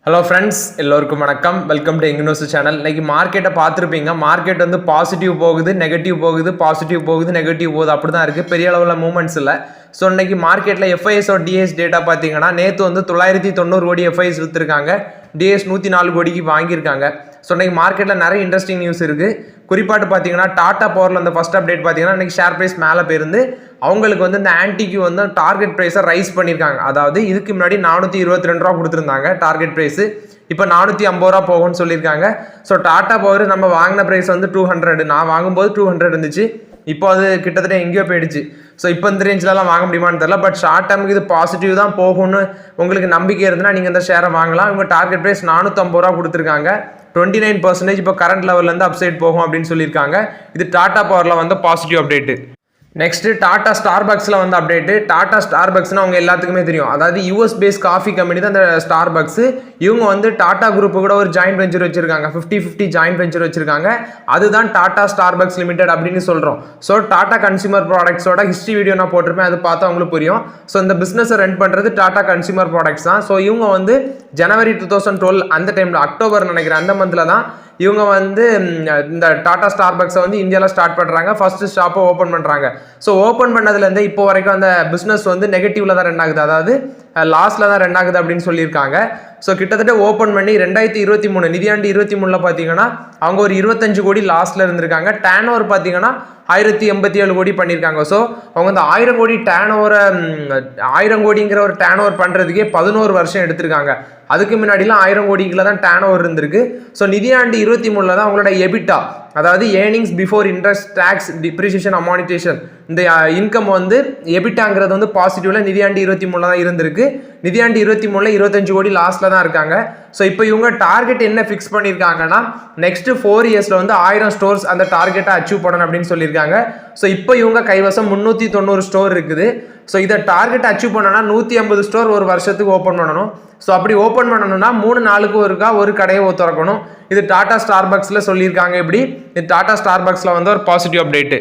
Hello friends, எல்லோருக்கும் வணக்கம். Welcome to ignores channel. இன்னைக்கு மார்க்கெட்டை பார்த்துருப்பீங்க. மார்க்கெட் வந்து பாசிட்டிவ் போகுது, நெகட்டிவ் போகுது, பாசிட்டிவ் போகுது, நெகட்டிவ் போகுது, அப்படி தான் இருக்குது. பெரிய அளவில் மூவ்மெண்ட்ஸ் இல்லை. ஸோ இன்னைக்கு மார்க்கெட்டில் எஃப்ஐஎஸ் டிஎஸ் டேட்டா பார்த்தீங்கன்னா நேற்று வந்து 990 கோடி எஃப்ஐஎஸ் விற்றுருக்காங்க, டிஎஸ் 104 கோடிக்கு வாங்கியிருக்காங்க. ஸோ இன்னைக்கு மார்க்கெட்டில் நிறைய இன்ட்ரெஸ்டிங் நியூஸ் இருக்குது. குறிப்பாட்டு பார்த்தீங்கன்னா டாடா பவரில் அந்த ஃபர்ஸ்ட் அப்டேட் பார்த்தீங்கன்னா இன்னைக்கு ஷேர் ப்ரைஸ் மேலே போயிருந்து அவங்களுக்கு வந்து இந்த ஆன்டிக்கு வந்து டார்கெட் ப்ரைஸை ரைஸ் பண்ணியிருக்காங்க. அதாவது இதுக்கு முன்னாடி 422 ரூபா கொடுத்துருந்தாங்க டார்கெட் ப்ரைஸு, இப்போ 450 ரூபா போகும்னு சொல்லியிருக்காங்க. ஸோ டாடா பவர் நம்ம வாங்கின ப்ரைஸ் வந்து 200, நான் வாங்கும்போது 200 இருந்துச்சு, இப்போ அது கிட்டத்தட்ட எங்கேயோ போயிடுச்சு. ஸோ இப்போ இந்த ரேஞ்சிலலாம் வாங்க முடியுமான்னு தெரியல. பட் ஷார்ட் டேர்முக்கு இது பாசிட்டிவ் தான் போகும்னு உங்களுக்கு நம்பிக்கை இருந்ததுன்னா நீங்கள் இந்த ஷேரை வாங்கலாம். இவங்க டார்கெட் ப்ரைஸ் 450 ரூபா கொடுத்துருக்காங்க. 29% இப்போ கரண்ட் லெவல்லேருந்து அப்சைட் போகும் அப்படின்னு சொல்லியிருக்காங்க. இது டாடா பவரில் வந்து பாசிட்டிவ் அப்டேட்டு. நெக்ஸ்ட்டு டாடா ஸ்டார்பக்ஸில் வந்து அப்டேட்டு. டாடா ஸ்டார்பக்ஸ்னால் அவங்க எல்லாத்துக்குமே தெரியும். அதாவது யூஎஸ் பேஸ் காஃபி கம்பெனி தான் அந்த ஸ்டார்பக்ஸு. இவங்க வந்து டாடா குரூப்பு கூட ஒரு ஜாயின்ட் வெஞ்சர் வச்சிருக்காங்க, 50-50 ஜாயின்ட் வெஞ்சர் வச்சிருக்காங்க. அதுதான் டாடா ஸ்டார்பக்ஸ் லிமிடெட் அப்படின்னு சொல்கிறோம். ஸோ டாடா கன்சியூமர் ப்ராடக்ட்ஸோட ஹிஸ்ட்ரி வீடியோ நான் போட்டிருப்பேன், அது பார்த்தா அவங்களுக்கு புரியும். ஸோ இந்த பிஸ்னஸை ரன் பண்ணுறது டாடா கன்சியூமர் ப்ராடக்ட்ஸ் தான். ஸோ இவங்க வந்து ஜனவரி 2012 அந்த டைமில், அக்டோபர் நினைக்கிறேன், அந்த மந்தில் தான் இவங்க வந்து இந்த டாடா ஸ்டார்பக்ஸை வந்து இந்தியாவில் ஸ்டார்ட் பண்ணுறாங்க. ஃபர்ஸ்ட் ஷாப்பை ஓப்பன் பண்ணுறாங்க. ஸோ ஓப்பன் பண்ணதுலேருந்து இப்போ வரைக்கும் அந்த பிஸ்னஸ் வந்து நெகட்டிவ்ல தான் ரன் ஆகுது, அதாவது லாஸில் தான் ரன் ஆகுது அப்படின்னு சொல்லியிருக்காங்க. ஸோ கிட்டத்தட்ட ஓப்பன் பண்ணி 2023 நிதியாண்டு 23 பார்த்தீங்கன்னா அவங்க ஒரு 25 கோடி லாஸில் இருந்திருக்காங்க. டேன் ஓவர் பார்த்தீங்கன்னா 1087 கோடி பண்ணியிருக்காங்க. ஸோ அவங்க இந்த 1000 கோடி டேன் ஓவரை 1000 கோடிங்கிற ஒரு டேன் ஓவர் பண்ணுறதுக்கே 11 வருஷம் எடுத்திருக்காங்க. அதுக்கு முன்னாடிலாம் 1000 கோடிக்குள்ள தான் டேன் ஓவர் இருந்திருக்கு. ஸோ நிதியாண்டு 23 தான் அவங்களோட எபிட்டா, அதாவது earnings before interest tax depreciation amortisation, இந்த இன்கம் வந்து எபிட்டாங்கிறது வந்து பாசிட்டிவ்ல நிதியாண்டு 23 தான் இருந்திருக்கு. நிதியாண்டு 23 25 கோடி லாஸ்ட்ல தான் இருக்காங்க. ஸோ இப்போ இவங்க டார்கெட் என்ன ஃபிக்ஸ் பண்ணியிருக்காங்கன்னா நெக்ஸ்ட் 4 இயர்ஸ்ல வந்து 1000 ஸ்டோர்ஸ் அந்த டார்கெட்டை அச்சீவ் பண்ணணும் அப்படின்னு சொல்லியிருக்காங்க. ஸோ இப்போ இவங்க கைவசம் 390 ஸ்டோர் இருக்குது. ஸோ இதை டார்கெட் அச்சீவ் பண்ணணும்னா 150 ஸ்டோர் ஒரு வருஷத்துக்கு ஓப்பன் பண்ணணும். ஸோ அப்படி ஓப்பன் பண்ணணும்னா 3 நாளுக்கு ஒருக்கா ஒரு கடையை திறக்கணும். இது டாடா ஸ்டார்பக்ஸில் சொல்லியிருக்காங்க. இப்படி இது டாடா ஸ்டார்பக்ஸில் வந்து ஒரு positive update.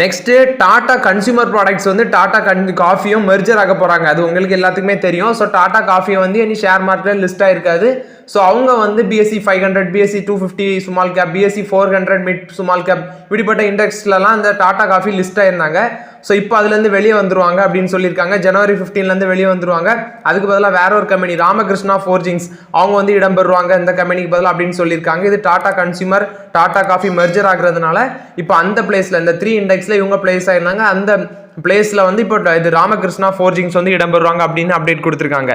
Next Tata consumer products வந்து டாடா காஃபியும் மெர்ஜர் ஆக போகிறாங்க. அது உங்களுக்கு எல்லாத்துக்குமே தெரியும். ஸோ டாடா காஃபியை வந்து இனி ஷேர் மார்க்கெட்டில் லிஸ்ட்டாக இருக்காது. ஸோ அவங்க வந்து BSE 500, BSE 250 small cap, BSE 400 mid small cap, இப்படிப்பட்ட இண்டெக்ஸ்லலாம் இந்த டாடா காஃபி லிஸ்ட்டாக இருந்தாங்க. ஸோ இப்போ அதுலேருந்து வெளியே வந்துருவாங்க அப்படின்னு சொல்லியிருக்காங்க. ஜனவரி 15 வெளியே வந்துருவாங்க. அதுக்கு பதிலாக வேற ஒரு கம்பெனி ராமகிருஷ்ணா ஃபோர்ஜிங்ஸ் அவங்க வந்து இடம் பெறுவாங்க இந்த கம்பெனிக்கு பதிலாக அப்படின்னு சொல்லியிருக்காங்க. இது Tata consumer Tata coffee merger ஆகுறதுனால இப்போ அந்த பிளேஸில் இந்த 3 இண்டெக்ஸில் இவங்க பிளேஸ் ஆயிருந்தாங்க. அந்த பிளேஸில் வந்து இப்போ இது ராமகிருஷ்ணா ஃபோர்ஜிங்ஸ் வந்து இடம் பெறுவாங்க அப்படின்னு அப்டேட் கொடுத்துருக்காங்க.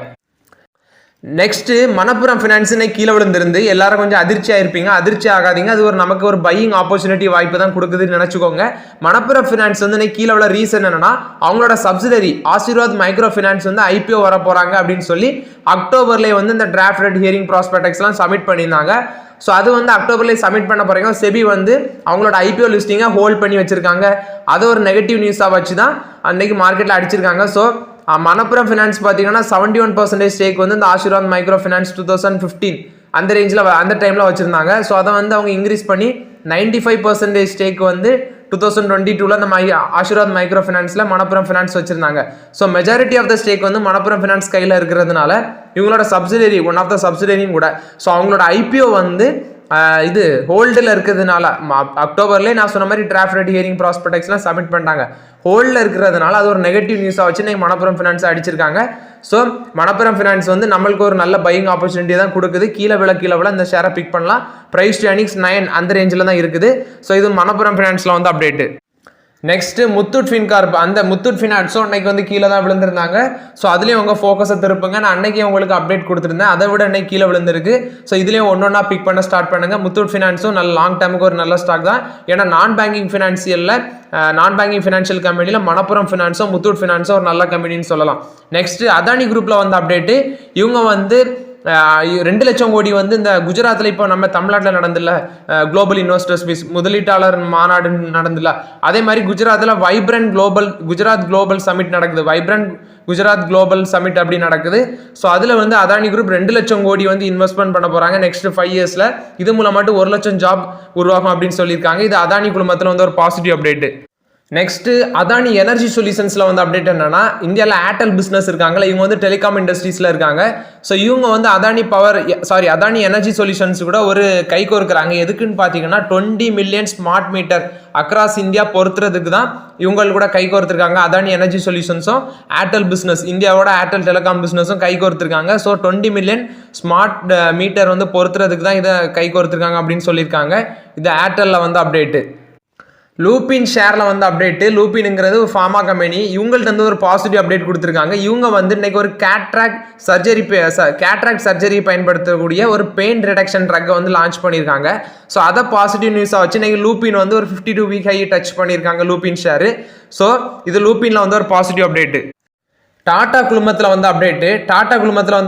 நெக்ஸ்ட்டு மணப்புரம் ஃபினான்ஸ் கீழே விழுந்திருந்து எல்லாரும் கொஞ்சம் அதிர்ச்சியாக இருப்பீங்க. அதிர்ச்சி ஆகாதீங்க, அது ஒரு நமக்கு ஒரு பையிங் ஆப்பர்ச்சுனிட்டி வாய்ப்பு தான் கொடுக்குதுன்னு நினச்சிக்கோங்க. மணப்புரம் ஃபினான்ஸ் வந்து கீழே விழ ரீசன் என்னன்னா அவங்களோட சப்சிடரி ஆசீர்வாத் மைக்ரோ ஃபினான்ஸ் வந்து IPO வர போகிறாங்க அப்படின்னு சொல்லி அக்டோபர்லேயே வந்து இந்த டிராஃப்ட் ரெட் ஹியரிங் ப்ராஸ்பெக்ட்ஸ்லாம் சப்மிட் பண்ணியிருந்தாங்க. ஸோ அது வந்து அக்டோபர்லேயே சப்மிட் பண்ண போகிறீங்க. செபி வந்து அவங்களோட IPO லிஸ்டிங்கை ஹோல்ட் பண்ணி வச்சிருக்காங்க. அது ஒரு நெகட்டிவ் நியூஸாக வச்சு தான் அன்னைக்கு மார்க்கெட்டில் அடிச்சிருக்காங்க. ஸோ மணப்புரம் ஃபினான்ஸ் பார்த்தீங்கன்னா 71% ஸ்டேக் வந்து இந்த ஆசீர்வாத் மைக்ரோ ஃபினான்ஸ் 2015 அந்த ரேஞ்சில் அந்த டைமில் வச்சுருந்தாங்க. ஸோ அதை வந்து அவங்க இன்க்ரீஸ் பண்ணி 95% ஸ்டேக் வந்து 2022 அந்த ஆசீர்வாத் மைக்ரோ ஃபினான்ஸில் மணப்புரம் ஃபினான்ஸ் வச்சுருந்தாங்க. So majority of the stake வந்து மணப்புரம் ஃபினான்ஸ் கையில் இருக்கிறதுனால இவங்களோட சப்சிடரி ஒன் ஆஃப் த சப்சிடரியும் கூட. ஸோ அவங்களோட IPO வந்து இது ஹோல்டில் இருக்கிறதுனால அக்டோபர்லேயே நான் சொன்ன மாதிரி டிராஃப்ட் ரெட் ஹியரிங் ப்ராஸ்பெக்ட்ஸ்லாம் சப்மிட் பண்ணிட்டாங்க. ஹோல்டில் இருக்கிறதுனால அது ஒரு நெகட்டிவ் நியூஸாக வச்சு நீங்கள் மணப்புரம் ஃபினான்ஸை அடிச்சிருக்காங்க. ஸோ மணப்புரம் ஃபினான்ஸ் வந்து நம்மளுக்கு ஒரு நல்ல பையிங் ஆப்பர்ச்சுனிட்டி தான் கொடுக்குது. கீழே விழ இந்த ஷேரை பிக் பண்ணலாம். ப்ரைஸ் டு earnings 9 அந்த ரேஞ்சில் தான் இருக்குது. ஸோ இது மணப்புரம் ஃபினான்ஸில் வந்து அப்டேட்டு. நெக்ஸ்ட்டு முத்தூட் ஃபின்கார்ப், அந்த முத்தூட் ஃபினான்ஸும் அன்னைக்கு வந்து கீழே தான் விழுந்திருந்தாங்க. ஸோ அதுலேயும் உங்கள் ஃபோக்கஸை திருப்புங்க. நான் அன்னைக்கு உங்களுக்கு அப்டேட் கொடுத்துருந்தேன், அதை விட அன்னைக்கு கீழே விழுந்திருக்கு. ஸோ இதுலேயும் ஒன்றா பிக் பண்ண ஸ்டார்ட் பண்ணுங்க. முத்தூட் ஃபினான்ஸும் நல்ல லாங் டேமுக்கு ஒரு நல்ல ஸ்டாக் தான். ஏன்னா நான் பேங்கிங் ஃபினான்ஷியல் கம்பெனியில் மணப்புரம் ஃபினான்ஸும் முத்தூட் ஃபினான்ஸும் ஒரு நல்ல கம்பெனின்னு சொல்லலாம். நெக்ஸ்ட்டு அதானி குரூப்பில் வந்து அப்டேட்டு. இவங்க வந்து 2 லட்சம் கோடி வந்து இந்த குஜராத்தில் இப்போ நம்ம தமிழ்நாட்டில் நடந்தில்ல குளோபல் இன்வெஸ்டர்ஸ் மீட் முதலீட்டாளர் மாநாடு நடந்தில்ல, அதே மாதிரி குஜராத்தில் குஜராத் குளோபல் சமிட் நடக்குது. குஜராத் குளோபல் சமிட் அப்படி நடக்குது. ஸோ அதில் வந்து அதானி குரூப் 2 லட்சம் கோடி வந்து இன்வெஸ்ட்மெண்ட் பண்ண போகிறாங்க நெக்ஸ்ட் 5 இயர்ஸில். இது மூலமாட்டு 1 லட்சம் ஜாப் உருவாகும் அப்படின்னு சொல்லியிருக்காங்க. இது அதானி குழுமத்தில் வந்து ஒரு positive update. Next Adani energy சொல்யூஷன்ஸ்ல வந்து அப்டேட் என்னன்னா, இந்தியாவில் ஏர்டெல் பிசினஸ் இருக்காங்களா, இவங்க வந்து டெலிகாம் இண்டஸ்ட்ரீஸ்ல இருக்காங்க. ஸோ இவங்க வந்து அதானி எனர்ஜி சொல்யூஷன்ஸ் கூட ஒரு கை கோர்க்குறாங்க. எதுக்குன்னு பார்த்தீங்கன்னா 20 million smart meter across India பொறுத்துறதுக்கு தான் இவங்க கூட கை கோர்த்துருக்காங்க. அதானி எனர்ஜி சொல்யூஷன்ஸும் ஏர்டெல் பிசினஸ், இந்தியாவோட ஏர்டெல் டெலிகாம் பிசினஸும் கை கோர்த்துருக்காங்க. ஸோ 20 மில்லியன் ஸ்மார்ட் மீட்டர் வந்து பொறுத்துறதுக்கு தான் இதை கை கோர்த்துருக்காங்க அப்படின்னு சொல்லியிருக்காங்க. இது ஏர்டெல்ல வந்து அப்டேட்டு. லூபின் ஷேரில் வந்து அப்டேட்டு. லூபின்ங்கிறது ஒரு ஃபார்மா கம்பெனி. இவங்கள்ட்ட வந்து ஒரு பாசிட்டிவ் அப்டேட் கொடுத்துருக்காங்க. இவங்க வந்து இன்னைக்கு ஒரு கேட்ராக்ட் சர்ஜரி பயன்படுத்தக்கூடிய ஒரு பெயின் ரிடக்ஷன் ட்ரக்கை வந்து லான்ச் பண்ணியிருக்காங்க. ஸோ அதை பாசிட்டிவ் நியூஸாக வச்சு இன்னைக்கு லூபின் வந்து ஒரு 52 வீக் ஹை டச் பண்ணியிருக்காங்க லூபின் ஷேரு. ஸோ இது லூபின்ல வந்து ஒரு பாசிட்டிவ் அப்டேட்டு. டாடா குழுமத்தில் வந்து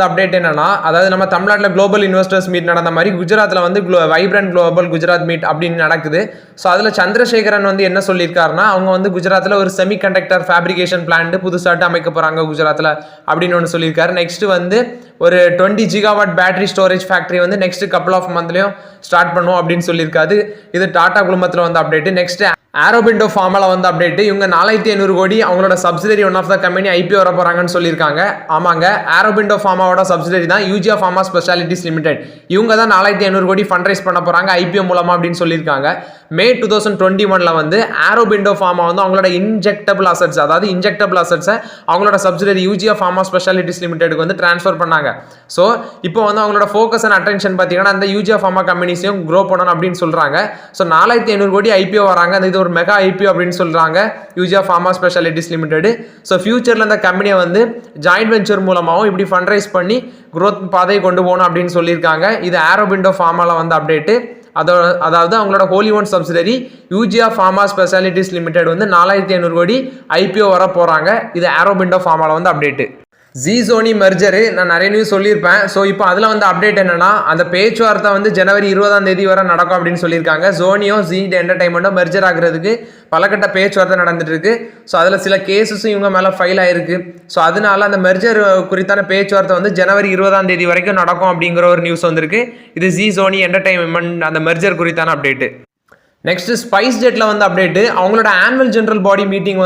அப்டேட் என்னன்னா, அதாவது நம்ம தமிழ்நாட்டில் குளோபல் இன்வெஸ்டர்ஸ் மீட் நடந்த மாதிரி குஜராத்தில் வந்து வைப்ரண்ட் குளோபல் குஜராத் மீட் அப்படின்னு நடக்குது. ஸோ அதில் சந்திரசேகரன் வந்து என்ன சொல்லியிருக்காருன்னா, அவங்க வந்து குஜராத்தில் ஒரு செமி கண்டக்டர் ஃபேப்ரிகேஷன் பிளான்ட் புதுசாட்டு அமைக்க போகிறாங்க குஜராத்தில் அப்படின்னு ஒன்று சொல்லியிருக்காரு. நெக்ஸ்ட் வந்து ஒரு 20 ஜிகாவாட் பேட்டரி ஸ்டோரேஜ் ஃபேக்டரி வந்து நெக்ஸ்ட் கப்பல் ஆஃப் மந்த்லையும் ஸ்டார்ட் பண்ணுவோம் அப்படின்னு சொல்லியிருக்காரு. இது டாடா குழுமத்தில் வந்து அப்டேட்டு. நெக்ஸ்ட் ஆரோபிண்டோ ஃபார்மால வந்து அப்டேட். இவங்க 4500 கோடி அவங்களோட subsidiary one of the company IPO வர போறாங்கன்னு சொல்லியிருக்காங்க. ஆமாங்க, ஆரோபிண்டோ ஃபார்மாவோட சப்சிடரி தான் யூஜியா ஃபார்மா ஸ்பெஷாலிட்டிஸ் லிமிடெட். இவங்க தான் 4500 கோடி ஃபண்ட் ரைஸ் பண்ண போறாங்க ஐபிஓ மூலமா அப்படின்னு சொல்லியிருக்காங்க. மே 2021 வந்து ஆரோபிண்டோ ஃபார்மா வந்து அவங்களோட இன்ஜெக்டபிள் அசட்ஸை அவங்களோட சப்சிடரி யூஜியா ஃபார்மா ஸ்பெஷாலிட்டிஸ் லிமிடெடுக்கு வந்து டிரான்ஸ்ஃபர் பண்ணாங்க. ஸோ இப்போ வந்து அவங்களோட ஃபோக்கஸ் அண்ட் அட்டென்ஷன் பார்த்தீங்கன்னா அந்த யூஜியா ஃபார்மா கம்பெனிஸையும் க்ரோ பண்ணணும் அப்படின்னு சொல்றாங்க. ஸோ 4500 கோடி ஐபிஓ வராங்க. இது ஒரு மெகா ஐபிஓ அப்படின்னு சொல்றாங்க யூஜியா ஃபார்மா ஸ்பெஷாலிட்டிஸ் லிமிடெட். ஸோ ஃபியூச்சர்ல இந்த கம்பெனியை வந்து ஜாயிண்ட் வெஞ்சர் மூலமாகவும் இப்படி ஃபண்ட் ரைஸ் பண்ணி க்ரோத் பாதையை கொண்டு போகணும் அப்படின்னு சொல்லியிருக்காங்க. இது ஆரோபிண்டோ ஃபார்மால வந்து அப்டேட்டு. அதாவது அவங்களோட wholly owned subsidiary Eugia pharma specialities limited வந்து 4500 கோடி ஐபிஓ வர போறாங்க. இது ஆரோபிண்டோ ஃபார்மால வந்து அப்டேட்டு. ஜோனி மெர்ஜரு நான் நிறைய நியூஸ் சொல்லியிருப்பேன். ஸோ இப்போ அதில் வந்து அப்டேட் என்னன்னா, அந்த பேச்சுவார்த்தை வந்து ஜனவரி 20 வரை நடக்கும் அப்படின்னு சொல்லியிருக்காங்க. ஜோனியோ என்டர்டைன்மெண்ட்டும் மெர்ஜர் ஆகுறதுக்கு பலகட்ட பேச்சுவார்த்தை நடந்துட்டு இருக்கு. ஸோ அதில் சில கேசஸும் இவங்க மேலே ஃபைல் ஆயிருக்கு. ஸோ அதனால அந்த மெர்ஜர் குறித்தான பேச்சுவார்த்தை வந்து ஜனவரி 20 வரைக்கும் நடக்கும் அப்படிங்கிற ஒரு நியூஸ் வந்திருக்கு. இது ஜோனி என்டர்டைன்மெண்ட் அந்த மெர்ஜர் குறித்தான அப்டேட்டு. நெக்ஸ்ட் ஸ்பைஸ் ஜெட்ல வந்து அப்டேட். அவங்களோட ஆனுவல் ஜெனரல் மீட்டிங்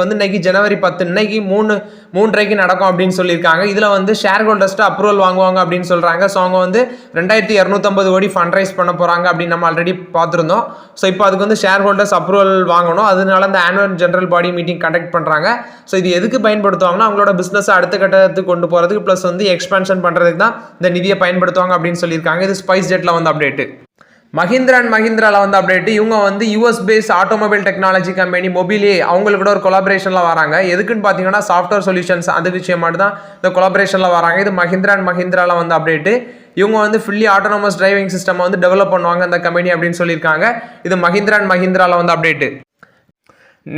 வந்து இன்னைக்கு ஜனவரி 10 இன்னைக்கு 3:30 நடக்கும் அப்படின்னு சொல்லியிருக்காங்க. இதுல வந்து ஷேர் ஹோல்டர்ஸ்ட்டு அப்ரூவல் வாங்குவாங்க அப்படின்னு சொல்றாங்க. ஸோ அவங்க வந்து 2250 கோடி ஃபண்ட் ரைஸ் பண்ண போறாங்க அப்படின்னு நம்ம ஆல்ரெடி பார்த்துருந்தோம். ஸோ இப்போ அதுக்கு வந்து ஷேர் ஹோல்டர்ஸ் அப்ரூவல் வாங்கணும். அதனால இந்த annual general body meeting conduct பண்றாங்க. ஸோ இது எதுக்கு பயன்படுத்துவாங்கன்னா, அவங்களோட பிசினஸ் அடுத்த கட்டத்துக்கு கொண்டு போறதுக்கு பிளஸ் வந்து எக்ஸ்பான்ஷன் பண்றதுக்கு தான் இந்த நிதியை பயன்படுத்துவாங்க அப்படின்னு சொல்லியிருக்காங்க. இது ஸ்பைஸ் ஜெட்ல வந்து அப்டேட். மஹிந்திரால வந்து அப்டேட். இவங்க வந்து US base automobile technology company Mobileye அவங்களுக்கு கூட ஒரு கொலாபரேஷன்ல வராங்க. எதுக்குன்னு பார்த்தீங்கன்னா சாஃப்ட்வேர் சொல்யூஷன்ஸ் அந்த விஷயம் மட்டும் தான் இந்த கொலாபரேஷன்ல வராங்க. இது மஹிந்திரால வந்து அப்டேட். இவங்க வந்து ஃபுல்லி ஆட்டோனமஸ் டிரைவிங் சிஸ்டம் வந்து டெவலப் பண்ணுவாங்க அந்த கம்பெனி அப்படின்னு சொல்லியிருக்காங்க. இது மஹிந்திரால வந்து அப்டேட்.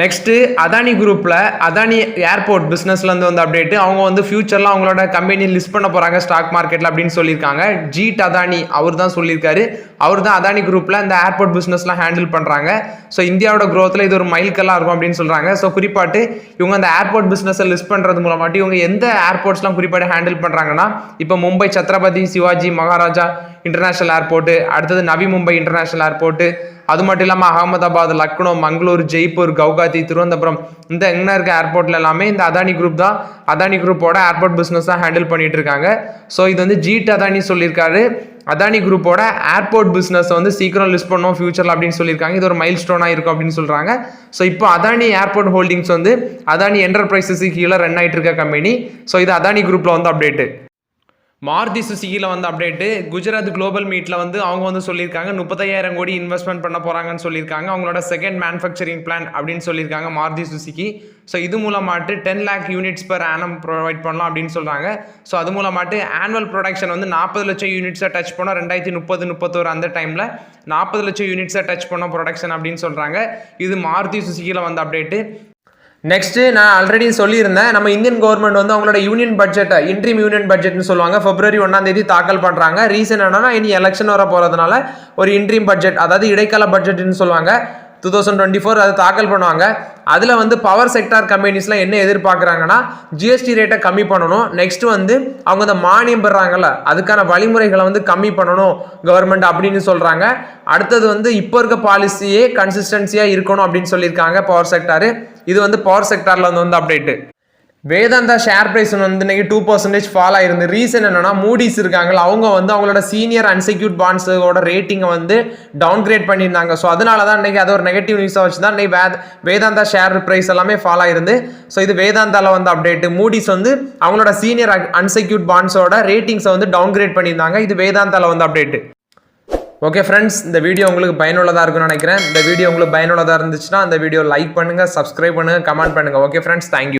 நெக்ஸ்ட் அதானி குரூப்ல அதானி ஏர்போர்ட் பிசினஸ்ல வந்து அப்டேட். அவங்க வந்து ஃபியூச்சர்ல அவங்களோட கம்பெனி லிஸ்ட் பண்ண போறாங்க ஸ்டாக் மார்க்கெட்ல அப்படின்னு சொல்லியிருக்காங்க. ஜீட் அதானி அவர் தான் சொல்லியிருக்காரு. அவர் தான் அதானி குரூப்ல இந்த ஏர்போர்ட் பிசினஸ்லாம் ஹேண்டில் பண்றாங்க. ஸோ இந்தியாவோட க்ரோத்ல இது ஒரு மைல்கல்லா இருக்கும் அப்படின்னு சொல்றாங்க. ஸோ குறிப்பாட்டு இவங்க அந்த ஏர்போர்ட் பிசினஸ் லிஸ்ட் பண்றது மூலமாட்டி இவங்க எந்த ஏர்போர்ட்ஸ்லாம் குறிப்பாட்டு ஹேண்டில் பண்றாங்கன்னா, இப்போ மும்பை சத்ரபதி சிவாஜி மகாராஜா இன்டர்நேஷனல் ஏர்போர்ட், அடுத்தது நவி மும்பை இன்டர்நேஷனல் ஏர்போர்ட், அது மட்டும் இல்லாமல் அகமதாபாத், லக்னோ, மங்களூர், ஜெய்ப்பூர், கவுகாத்தி, திருவனந்தபுரம் இந்த எங்கே இருக்க ஏர்போர்ட்ல எல்லாமே இந்த அதானி குரூப்போட ஏர்போர்ட் பிஸ்னஸ் தான் ஹேண்டில் பண்ணிட்டு இருக்காங்க. ஸோ இது வந்து ஜீட் அதானி சொல்லியிருக்காரு. அதானி குரூப்போட ஏர்போர்ட் பிஸ்னஸ் வந்து சீக்கிரம் லிஸ்ட் பண்ணுவோம் ஃபியூச்சர்ல அப்படின்னு சொல்லியிருக்காங்க. இது ஒரு மைல் ஸ்டோனாக இருக்கும் அப்படின்னு சொல்றாங்க. ஸோ இப்போ அதானி ஏர்போர்ட் ஹோல்டிங்ஸ் வந்து அதானி என்டர்பிரைசஸ் கீழே ரன் ஆகிட்டு இருக்க கம்பெனி. ஸோ இது அதானி குரூப்ல வந்து அப்டேட். மாருதி சுசுகியில் வந்து அப்டேட்டு. குஜராத் குளோபல் மீட்டில் வந்து அவங்க வந்து சொல்லியிருக்காங்க 35,000 கோடி இன்வெஸ்ட்மெண்ட் பண்ண போகிறாங்கன்னு சொல்லியிருக்காங்க. அவங்களோட செகண்ட் மேனுஃபேக்சரிங் பிளான் அப்படின்னு சொல்லியிருக்காங்க மாருதி சுசுகி. ஸோ இது மூலமாட்டு 10 lakh units per annum provide பண்ணலாம் அப்படின்னு சொல்கிறாங்க. ஸோ அது மூலமாட்டு ஆனுவல் ப்ரொடக்ஷன் வந்து 40 லட்சம் யூனிட்ஸை டச் பண்ணோம் 2030-31 அந்த டைமில் 40 லட்சம் யூனிட்ஸை டச் பண்ணோம் ப்ரொடக்ஷன் அப்படின்னு சொல்கிறாங்க. இது மாருதி சுசுகியில் வந்து அப்டேட்டு. நெக்ஸ்ட் நான் ஆல்ரெடி சொல்லியிருந்தேன், நம்ம இந்தியன் கவர்மெண்ட் வந்து அவங்களோட யூனியன் பட்ஜெட்டை இன்ட்ரீம் யூனியன் பட்ஜெட்னு சொல்லுவாங்க, February 1 தாக்கல் பண்ணுறாங்க. ரீசன் என்னன்னா இனி எலெக்ஷன் வர போகிறதுனால ஒரு இன்ட்ரீம் பட்ஜெட், அதாவது இடைக்கால பட்ஜெட்னு சொல்லுவாங்க, 2024 அதை தாக்கல் பண்ணுவாங்க. அதில் வந்து பவர் செக்டார் கம்பெனிஸ்லாம் என்ன எதிர்பார்க்குறாங்கன்னா ஜிஎஸ்டி ரேட்டை கம்மி பண்ணணும். நெக்ஸ்ட் வந்து அவங்க இந்த மானியம் பெறாங்கல்ல அதுக்கான வழிமுறைகளை வந்து கம்மி பண்ணணும் கவர்மெண்ட் அப்படின்னு சொல்கிறாங்க. அடுத்தது வந்து இப்போ இருக்க பாலிசியே கன்சிஸ்டன்சியாக இருக்கணும் அப்படின்னு சொல்லியிருக்காங்க பவர் செக்டார். இது வந்து பவர் செக்டாரில் வந்து அப்டேட்டு. வேதாந்தா ஷேர் பிரைஸ் வந்து இன்னைக்கு 2% ஃபால் ஆயிருந்து. ரீசன் என்னன்னா மூடிஸ் இருக்காங்களா அவங்க வந்து அவங்களோட சீனியர் அன்செக்யூர்ட் பாண்ட்ஸோட ரேட்டிங்கை வந்து டவுன் கிரேட் பண்ணியிருந்தாங்க. ஸோ அதனால தான் இன்னைக்கு அது ஒரு நெகட்டிவ் நியூஸாக வச்சு தான் இன்னைக்கு வேதாந்தா ஷேர் பிரைஸ் எல்லாமே ஃபால் ஆயிருந்து. ஸோ இது வேதாந்தாவில் வந்து அப்டேட். மூடிஸ் வந்து அவங்களோட சீனியர் அன்செக்யூர்ட் பாண்ட்ஸோட ரேட்டிங்ஸை வந்து டவுன் கிரேட் பண்ணியிருந்தாங்க. இது வேதாந்தாவில் வந்து அப்டேட். ஓகே ஃப்ரெண்ட்ஸ், இந்த வீடியோ உங்களுக்கு பயனுள்ளதாக இருக்குன்னு நினைக்கிறேன். இந்த வீடியோ உங்களுக்கு பயனுள்ளதாக இருந்துச்சுன்னா இந்த வீடியோ லைக் பண்ணுங்கள், சப்ஸ்கிரைப் பண்ணுங்கள், கமெண்ட் பண்ணுங்கள். Okay friends, thank you.